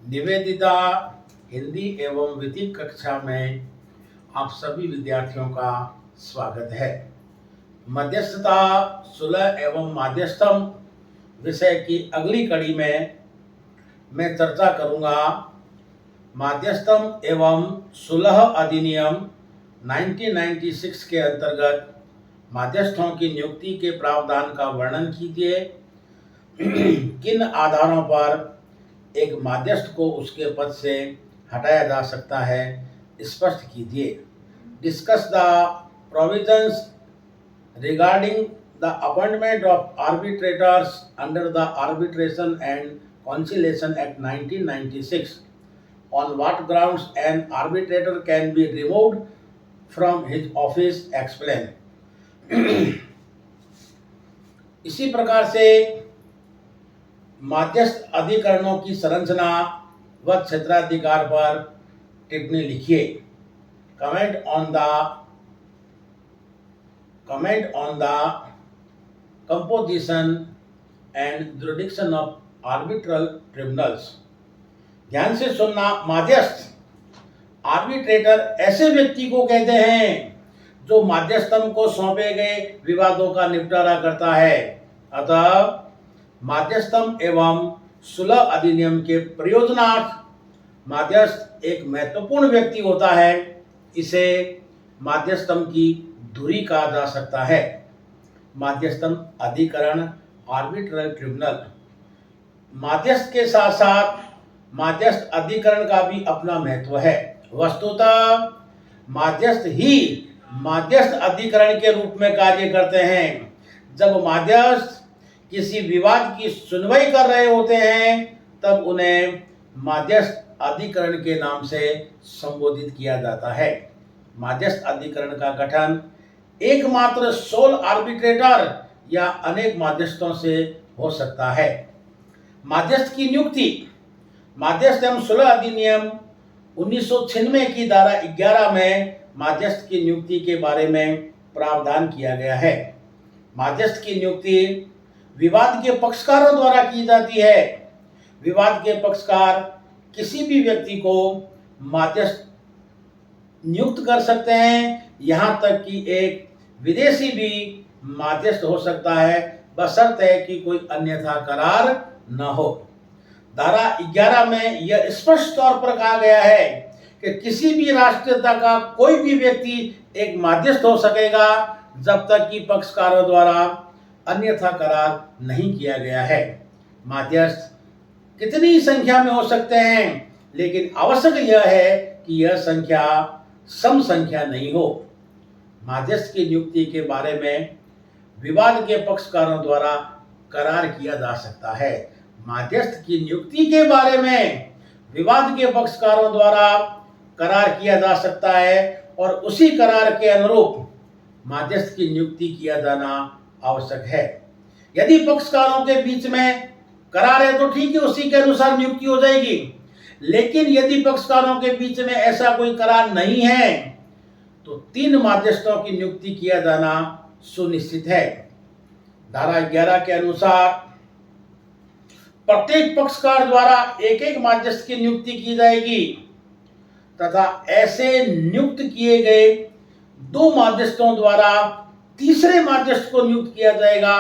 निवेदिता हिंदी एवं विधिक कक्षा में आप सभी विद्यार्थियों का स्वागत है। मध्यस्थता, सुलह एवं माध्यस्थम विषय की अगली कड़ी में मैं चर्चा करूंगा माध्यस्थम एवं सुलह अधिनियम 1996 के अंतर्गत माध्यस्थों की नियुक्ति के प्रावधान का वर्णन कीजिए। किन आधारों पर एक माध्यस्थ को उसके पद से हटाया जा सकता है, स्पष्ट कीजिए। Discuss the provisions regarding the appointment of arbitrators under the arbitration and conciliation act 1996। On what grounds N arbitrator can be removed from his office, explain. इसी प्रकार से माध्यस्थ अधिकरणों की संरचना व क्षेत्राधिकार पर टिप्पणी लिखिए। Comment on the composition and jurisdiction of arbitral tribunals. ध्यान से सुनना। माध्यस्थ, आर्बिट्रेटर ऐसे व्यक्ति को कहते हैं जो माध्यस्थम को सौंपे गए विवादों का निपटारा करता है। अतः माध्यस्थम एवं सुलह अधिनियम के प्रयोजनार्थ माध्यस्थ एक महत्वपूर्ण व्यक्ति होता है। इसे माध्यस्थम की धुरी कहा जा सकता है। माध्यस्थम अधिकरण, आर्बिट्रल ट्रिब्यूनल। माध्यस्थ के साथ साथ माध्यस्थ अधिकरण का भी अपना महत्व है। वस्तुतः माध्यस्थ ही माध्यस्थ अधिकरण के रूप में कार्य करते हैं। जब माध्यस्थ किसी विवाद की सुनवाई कर रहे होते हैं तब उन्हें माध्यस्थ अधिकरण के नाम से संबोधित किया जाता है। माध्यस्थ अधिकरण का गठन एकमात्र सोल आर्बिट्रेटर या अनेक माध्यस्थों से हो सकता है। माध्यस्थ की नियुक्ति। माध्यस्थ एवं सुलह अधिनियम 1996 की धारा 11 में माध्यस्थ की नियुक्ति के बारे में प्रावधान किया गया है। माध्यस्थ की नियुक्ति विवाद के पक्षकारों द्वारा की जाती है। विवाद के पक्षकार किसी भी व्यक्ति को माध्यस्थ नियुक्त कर सकते हैं। यहाँ तक कि एक विदेशी भी माध्यस्थ हो सकता है, बशर्ते कि कोई अन्यथा करार न हो। धारा 11 में यह स्पष्ट तौर पर कहा गया है कि किसी भी राष्ट्रीयता का कोई भी व्यक्ति एक माध्यस्थ हो सकेगा जब तक कि पक्षकारों द्वारा अन्यथा करार नहीं किया गया है। माध्यस्थ कितनी संख्या में हो सकते हैं, लेकिन आवश्यक यह है कि यह संख्या सम संख्या नहीं हो। माध्यस्थ की नियुक्ति के बारे में विवाद के पक्षकारों द्वारा करार किया जा सकता है। माध्यस्थ की नियुक्ति के बारे में विवाद के पक्षकारों द्वारा करार किया जा सकता है और उसी करार के अनुरूप माध्यस्थ की नियुक्ति किया जाना आवश्यक है। यदि पक्षकारों के बीच में करार है तो ठीक है, उसी के अनुसार नियुक्ति हो जाएगी। लेकिन यदि पक्षकारों के बीच में ऐसा कोई करार नहीं है तो 3 माध्यस्थों की नियुक्ति किया जाना सुनिश्चित है। धारा 11 के अनुसार प्रत्येक पक्षकार द्वारा एक माध्यस्थ की नियुक्ति की जाएगी तथा ऐसे नियुक्त किए गए 2 माध्यस्थों द्वारा तीसरे माध्यस्थ को नियुक्त किया जाएगा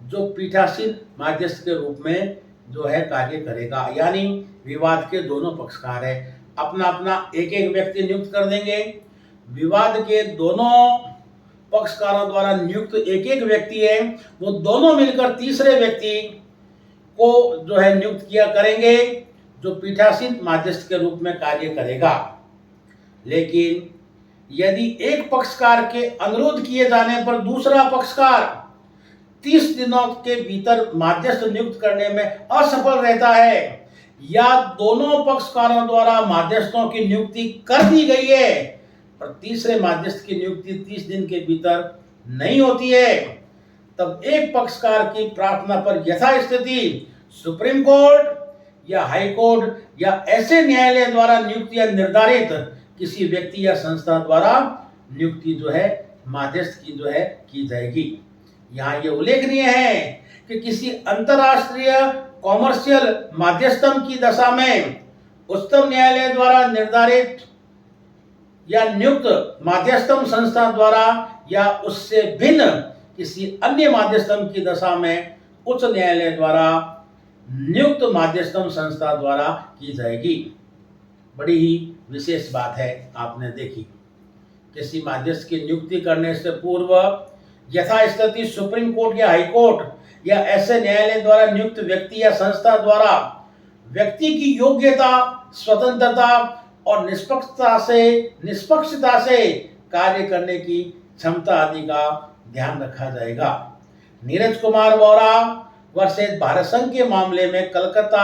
जो पीठासीन माध्यस्थ के रूप में जो है कार्य करेगा। यानी विवाद के दोनों पक्षकार है, अपना अपना एक व्यक्ति नियुक्त कर देंगे। विवाद के दोनों पक्षकारों द्वारा नियुक्त एक व्यक्ति है, वो दोनों मिलकर तीसरे व्यक्ति को जो है नियुक्त किया करेंगे जो पीठासीन माध्यस्थ के रूप में कार्य करेगा। लेकिन यदि एक पक्षकार के अनुरोध किए जाने पर दूसरा पक्षकार 30 दिनों के भीतर माध्यस्थ नियुक्त करने में असफल रहता है या दोनों पक्षकारों द्वारा माध्यस्थों की नियुक्ति कर दी गई है पर तीसरे माध्यस्थ की नियुक्ति 30 दिन के भीतर नहीं होती है, तब एक पक्षकार की प्रार्थना पर यथास्थिति सुप्रीम कोर्ट या हाई कोर्ट या ऐसे न्यायालय द्वारा नियुक्ति या निर्धारित किसी व्यक्ति या संस्था द्वारा नियुक्ति जो है माध्यस्थ की जो है की जाएगी। यहाँ ये उल्लेखनीय है कि किसी अंतरराष्ट्रीय कॉमर्शियल माध्यस्थम की दशा में उच्चतम न्यायालय द्वारा निर्धारित या नियुक्त मध्यस्थम संस्था द्वारा या उससे भिन्न किसी अन्य मध्यस्थम की दशा में उच्च न्यायालय द्वारा नियुक्त मध्यस्थम संस्था द्वारा की जाएगी। बड़ी ही विशेष बात है, आपने देखी। किसी मध्यस्थ की नियुक्ति करने से पूर्व यथास्थिति सुप्रीम कोर्ट या हाई कोर्ट या ऐसे न्यायालय द्वारा नियुक्त व्यक्ति या संस्था द्वारा व्यक्ति की योग्यता, स्वतंत्रता और निष्पक्षता से कार्य करने की क्षमता आदि का ध्यान रखा जाएगा। नीरज कुमार वोरा वर्सेस भारत संघ के मामले में कलकत्ता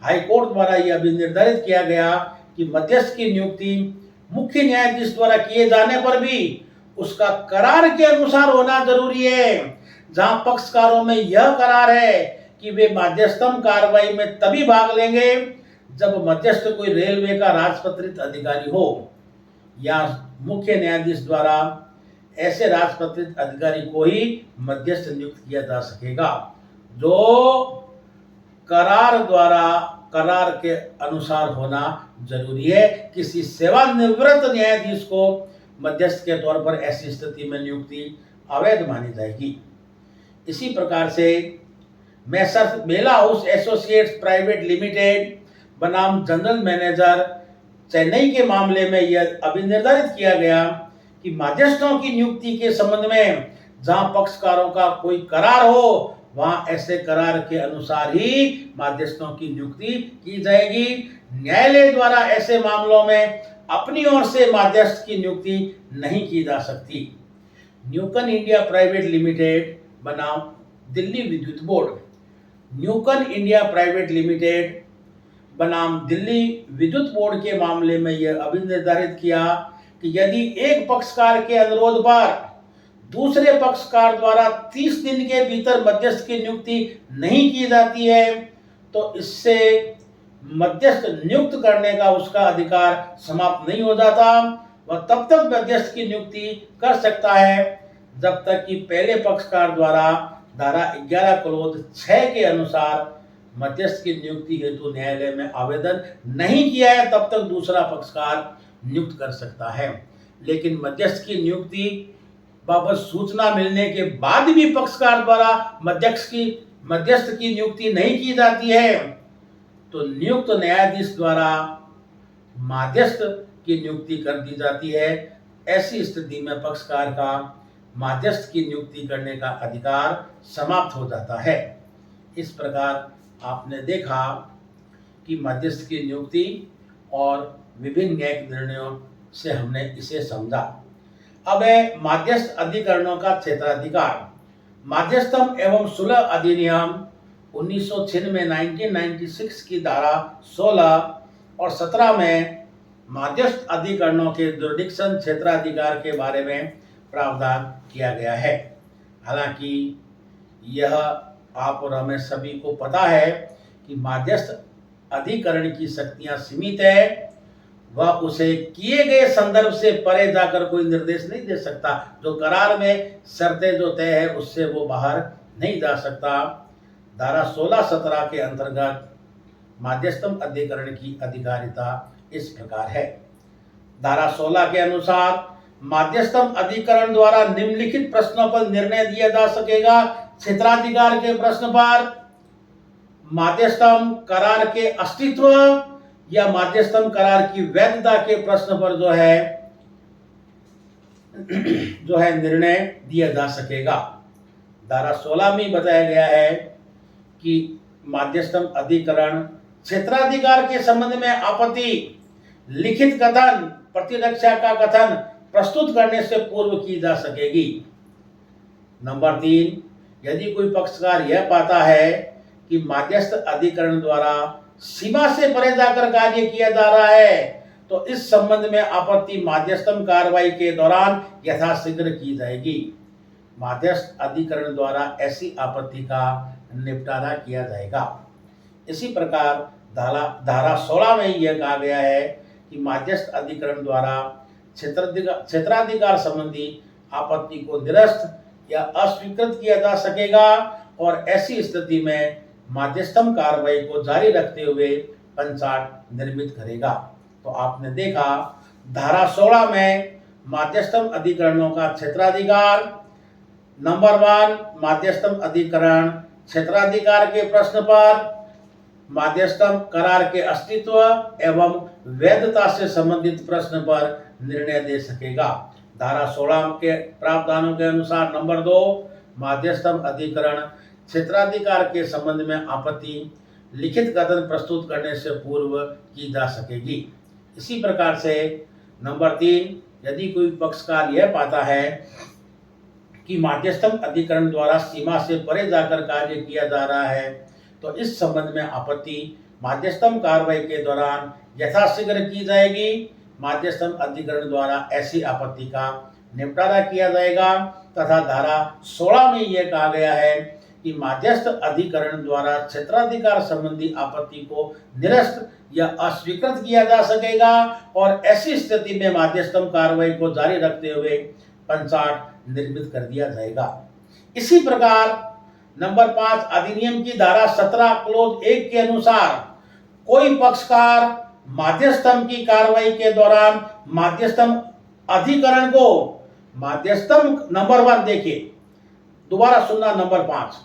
हाई कोर्ट द्वारा यह भी निर्धारित किया गया कि मध्यस्थ की नियुक्ति मुख्य न्यायाधीश द्वारा किए जाने पर भी उसका करार के अनुसार होना जरूरी है। जहां पक्षकारों में यह करार है कि वे मध्यस्थम कार्रवाई में तभी भाग लेंगे जब मध्यस्थ कोई रेलवे का राजपत्रित अधिकारी हो, या मुख्य न्यायाधीश द्वारा ऐसे राजपत्रित अधिकारी को ही मध्यस्थ नियुक्त किया जा सकेगा जो करार के अनुसार होना जरूरी है। किसी सेवानिवृत्त न्यायाधीश को मध्यस्थ के तौर पर ऐसी स्थिति में नियुक्ति अवैध मानी जाएगी। इसी प्रकार से मैसर्स बेला हाउस एसोसिएट्स प्राइवेट लिमिटेड बनाम जनरल मैनेजर चेन्नई के मामले में यह अभी निर्धारित किया गया कि मध्यस्थों की नियुक्ति के संबंध में जहां पक्षकारों का कोई करार हो वहां ऐसे करार के अनुसार ही मध्यस्थों की नियुक्ति की जाएगी। न्यायालय द्वारा ऐसे मामलों में अपनी ओर से मध्यस्थ की नियुक्ति नहीं की जा सकती। न्यूकन इंडिया प्राइवेट लिमिटेड बनाम दिल्ली विद्युत बोर्ड। न्यूकन इंडिया प्राइवेट लिमिटेड बनाम दिल्ली विद्युत बोर्ड के मामले में यह अभी निर्धारित किया कि यदि एक पक्षकार के अनुरोध पर दूसरे पक्षकार द्वारा 30 दिन के भीतर मध्यस्थ की नियुक्ति नहीं की जाती है तो इससे मध्यस्थ नियुक्त करने का उसका अधिकार समाप्त नहीं हो जाता। वह तब तक मध्यस्थ की नियुक्ति कर सकता है जब तक कि पहले पक्षकार द्वारा धारा 11 क्लोज 6 के अनुसार मध्यस्थ की नियुक्ति हेतु न्यायालय में आवेदन नहीं किया है, तब तक दूसरा पक्षकार नियुक्त कर सकता है। लेकिन मध्यस्थ की नियुक्ति बाबत सूचना मिलने के बाद भी पक्षकार द्वारा मध्यस्थ की नियुक्ति नहीं की जाती है तो नियुक्त न्यायाधीश द्वारा मध्यस्थ की नियुक्ति कर दी जाती है। ऐसी स्थिति में पक्षकार का मध्यस्थ की नियुक्ति करने का अधिकार समाप्त हो जाता है। इस प्रकार आपने देखा कि मध्यस्थ की नियुक्ति और विभिन्न न्यायिक निर्णयों से हमने इसे समझा। अब है मध्यस्थ अधिकरणों का क्षेत्राधिकार। मध्यस्थम एवं सुलह अधिनियम 1996 1996 की धारा 16 और 17 में मध्यस्थ अधिकरणों के जुरिडिक्शन क्षेत्राधिकार के बारे में प्रावधान किया गया है। हालांकि यह आप और हमें सभी को पता है कि मध्यस्थ अधिकरण की शक्तियां सीमित है। वह उसे किए गए संदर्भ से परे जाकर कोई निर्देश नहीं दे सकता। जो करार में शर्तें जो तय है उससे वो बाहर नहीं जा सकता। धारा 16-17 के अंतर्गत मध्यस्थम अधिकरण की अधिकारिता इस प्रकार है। धारा 16 के अनुसार मध्यस्थम अधिकरण द्वारा निम्नलिखित प्रश्नों पर निर्णय दिया जा सकेगा। क्षेत्राधिकार के प्रश्न पर, मध्यस्थम करार के अस्तित्व या मध्यस्थम करार की वैधता के प्रश्न पर जो है निर्णय दिया जा सकेगा। धारा 16 में बताया गया है कि मध्यस्थम अधिकरण क्षेत्राधिकार के संबंध में आपत्ति लिखित कथन, प्रतिरक्षा का कथन प्रस्तुत करने से पूर्व की जा सकेगी। नंबर 3, यदि कोई पक्षकार यह पाता है कि मध्यस्थ अधिकरण द्वारा सीमा से परे जाकर कार्य किया जा रहा है तो इस संबंध में आपत्ति मध्यस्थम कार्रवाई के दौरान यथाशीघ्र की जाएगी। मध्यस्थ अधिकरण द्वारा ऐसी आपत्ति का निपटारा किया जाएगा। इसी प्रकार धारा 16 में यह कहा गया है कि मध्यस्थ अधिकरण द्वारा क्षेत्राधिकार संबंधी आपत्ति को निरस्त या अस्वीकृत किया जा सकेगा और ऐसी स्थिति में मध्यस्थम कार्रवाई को जारी रखते हुए पंचाट निर्मित करेगा। तो आपने देखा धारा 16 में मध्यस्थम अधिकरणों का क्षेत्राधिकार, नंबर 1 मध्यस्थम अधिकरण क्षेत्राधिकार के प्रश्न पर मध्यस्थम करार के अस्तित्व एवं वैधता से संबंधित प्रश्न पर निर्णय दे सकेगा। धारा 16 के प्रावधानों के अनुसार नंबर 2 मध्यस्थम अधिकरण क्षेत्राधिकार के संबंध में आपत्ति लिखित कथन प्रस्तुत करने से पूर्व की जा सकेगी। इसी प्रकार से नंबर 3 यदि कोई पक्षकार यह पाता है कि मध्यस्थम अधिकरण द्वारा सीमा से परे जाकर कार्य किया जा रहा है तो इस संबंध में आपत्ति मध्यस्थम कार्रवाई के दौरान यथाशीघ्र की जाएगी। मध्यस्थम अधिकरण द्वारा ऐसी आपत्ति का निपटारा किया जाएगा तथा धारा 16 में यह कहा गया है कि मध्यस्थ अधिकरण द्वारा क्षेत्राधिकार संबंधी आपत्ति को निरस्त या अस्वीकृत किया जा सकेगा और ऐसी स्थिति में मध्यस्थम कार्रवाई को जारी रखते हुए पंचाट निर्मित कर दिया जाएगा। इसी प्रकार नंबर 5 अधिनियम की धारा 17 क्लोज 1 के अनुसार कोई पक्षकार मध्यस्थम की कार्रवाई के दौरान मध्यस्थम अधिकरण को मध्यस्थम नंबर 1 देखिए, दोबारा सुनना नंबर 5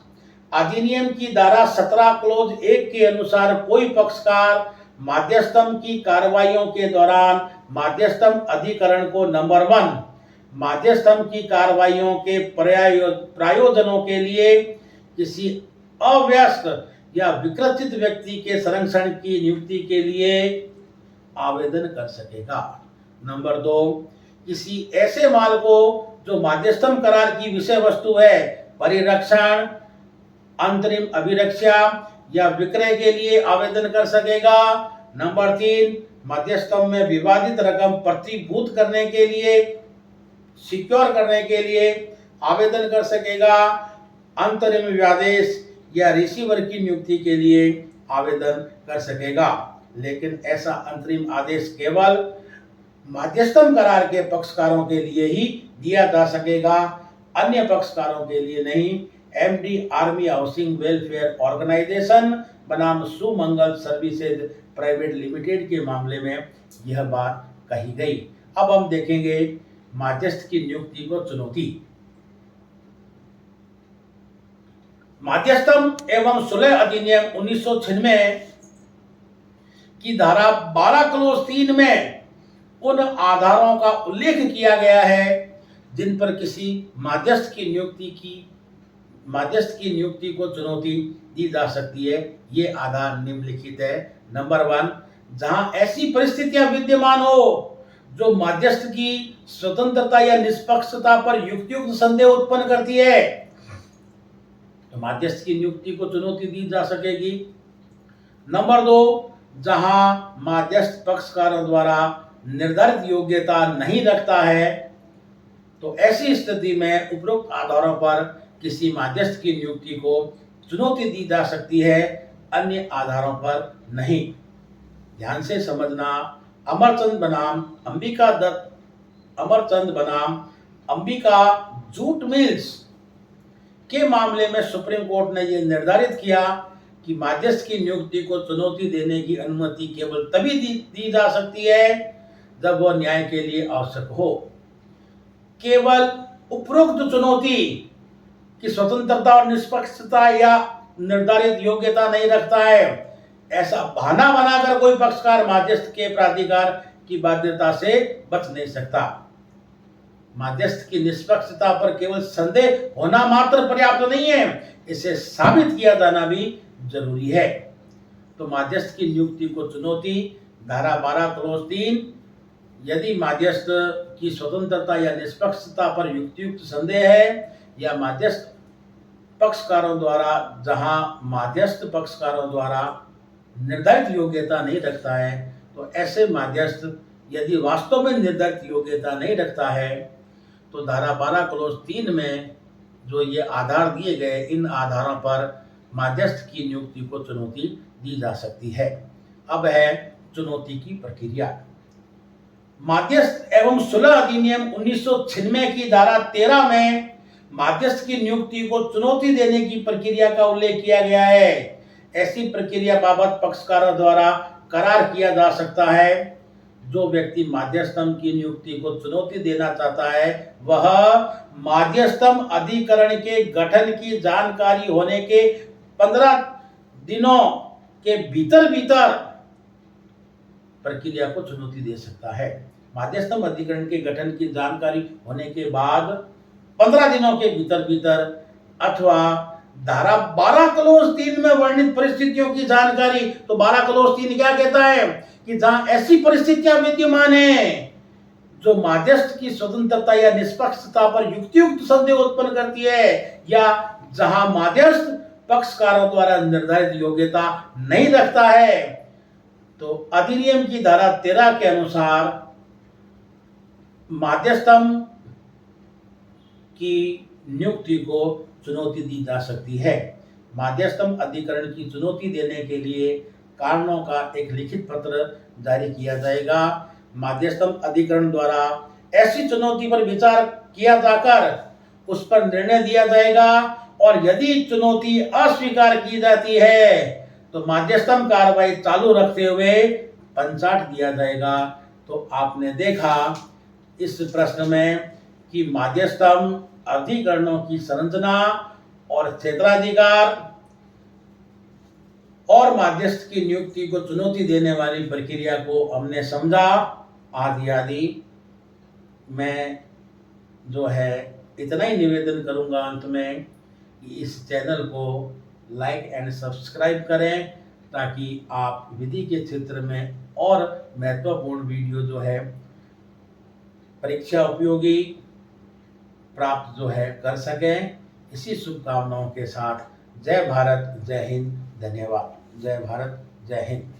अधिनियम की धारा 17 क्लोज 1 के अनुसार कोई पक्षकार मध्यस्थम की कार्रवाइयों के दौरान मध्यस्थम अधिकरण को नंबर 1 मध्यस्थम की कार्रवाइयों के प्रायोजनों के लिए किसी अवयस्क या विकृतित व्यक्ति के संरक्षण की नियुक्ति के लिए आवेदन कर सकेगा। नंबर 2 किसी ऐसे माल को जो मध्यस्थम करार की विषय वस्तु है परिरक्षण, अंतरिम अभिरक्षा या विक्रय के लिए आवेदन कर सकेगा। नंबर 3 मध्यस्थम में विवादित रकम प्रतिभूत करने के लिए, सिक्योर करने के लिए आवेदन कर सकेगा। अंतरिम व्यादेश या रिसीवर की नियुक्ति के लिए आवेदन कर सकेगा। लेकिन ऐसा अंतरिम आदेश केवल मध्यस्थम करार के पक्षकारों के लिए ही दिया जा सकेगा, अन्य पक्षकारों के लिए नहीं। MD army housing welfare organisation बनाम सुमंगल सर्विसेज प्राइवेट लिमिटेड के मामले में यह बात कही गई। अब हम देखेंगे मध्यस्थ की नियुक्ति को चुनौती। मध्यस्थम एवं सुलह अधिनियम 1996 की धारा 12 क्लोज 3 में उन आधारों का उल्लेख किया गया है जिन पर किसी मध्यस्थ की नियुक्ति को चुनौती दी जा सकती है। ये आधार निम्नलिखित है। नंबर 1 जहां ऐसी परिस्थितियां विद्यमान हो जो मध्यस्थ की स्वतंत्रता या निष्पक्षता पर युक्त संदेह उत्पन्न करती है तो मध्यस्थ की नियुक्ति को चुनौती दी जा सकेगी। नंबर 2 जहां मध्यस्थ पक्षकारों द्वारा निर्धारित योग्यता नहीं रखता है तो ऐसी स्थिति में उपरोक्त आधारों पर किसी मध्यस्थ की नियुक्ति को चुनौती दी जा सकती है, अन्य आधारों पर नहीं। ध्यान से समझना। अमरचंद बनाम अंबिका जूट मिल्स के मामले में सुप्रीम कोर्ट ने यह निर्धारित किया कि मध्यस्थ की नियुक्ति को चुनौती देने की अनुमति केवल तभी दी जा सकती है जब वह न्याय के लिए आवश्यक हो। केवल उपरोक्त चुनौती की स्वतंत्रता और निष्पक्षता या निर्धारित योग्यता नहीं रखता है, ऐसा बहाना बनाकर कोई पक्षकार मध्यस्थ के प्राधिकार की बाध्यता से बच नहीं सकता। मध्यस्थ की निष्पक्षता पर केवल संदेह होना मात्र पर्याप्त नहीं है, इसे साबित किया जाना भी जरूरी है। तो मध्यस्थ की नियुक्ति को चुनौती धारा 12 क्लोज 3 यदि मध्यस्थ की स्वतंत्रता या निष्पक्षता पर युक्त संदेह है या मध्यस्थ पक्षकारों द्वारा जहां मध्यस्थ पक्षकारों द्वारा निर्धारित योग्यता नहीं रखता है तो ऐसे मध्यस्थ यदि वास्तव में निर्धारित योग्यता नहीं रखता है तो धारा 12 क्लोज 3 में जो ये आधार दिए गए इन आधारों पर मध्यस्थ की नियुक्ति को चुनौती दी जा सकती है। अब है चुनौती की प्रक्रिया। मध्यस्थ एवं सुलह अधिनियम 1996 की धारा 13 में मध्यस्थ की नियुक्ति को चुनौती देने की प्रक्रिया का उल्लेख किया गया है। ऐसी प्रक्रिया बाबत पक्षकारों द्वारा करार किया जा सकता है। जो व्यक्ति माध्यस्थम की नियुक्ति को चुनौती देना चाहता है वह माध्यस्थम अधिकरण के गठन की जानकारी होने के 15 दिनों के भीतर भीतर प्रक्रिया को चुनौती दे सकता है। माध्यस्थम अधिकरण के गठन की जानकारी होने के बाद 15 दिनों के भीतर भीतर अथवा धारा 12 क्लोज 3 में वर्णित परिस्थितियों की जानकारी। तो 12 क्लोज 3 क्या कहता है कि जहां ऐसी परिस्थितियां विद्यमान है जो माध्यस्थ की स्वतंत्रता या निष्पक्षता पर युक्तियुक्त संदेह उत्पन्न करती है, या जहां माध्यस्थ पक्षकारों द्वारा निर्धारित योग्यता नहीं रखता है, तो अधिनियम की धारा 13 के अनुसार माध्यस्थम की नियुक्ति को चुनौती दी जा सकती है। माध्यस्थम अधिकरण की चुनौती देने के लिए कारणों का एक लिखित पत्र जारी किया जाएगा। माध्यस्थम अधिकरण द्वारा ऐसी चुनौती पर विचार किया जाकर उस पर निर्णय दिया जाएगा, और यदि चुनौती अस्वीकार की जाती है तो माध्यस्थम कार्रवाई चालू रखते हुए पंचाट दिया जाएगा। तो आपने देखा इस प्रश्न में कि माध्यस्थम अधिकरणों की संरचना और क्षेत्राधिकार और माध्यस्थ की नियुक्ति को चुनौती देने वाली प्रक्रिया को हमने समझा आदि आदि। मैं जो है इतना ही निवेदन करूंगा अंत में कि इस चैनल को लाइक एंड सब्सक्राइब करें, ताकि आप विधि के क्षेत्र में और महत्वपूर्ण वीडियो जो है परीक्षा उपयोगी प्राप्त जो है कर सकें। इसी शुभकामनाओं के साथ जय भारत, जय हिंद, धन्यवाद। जय भारत, जय हिंद।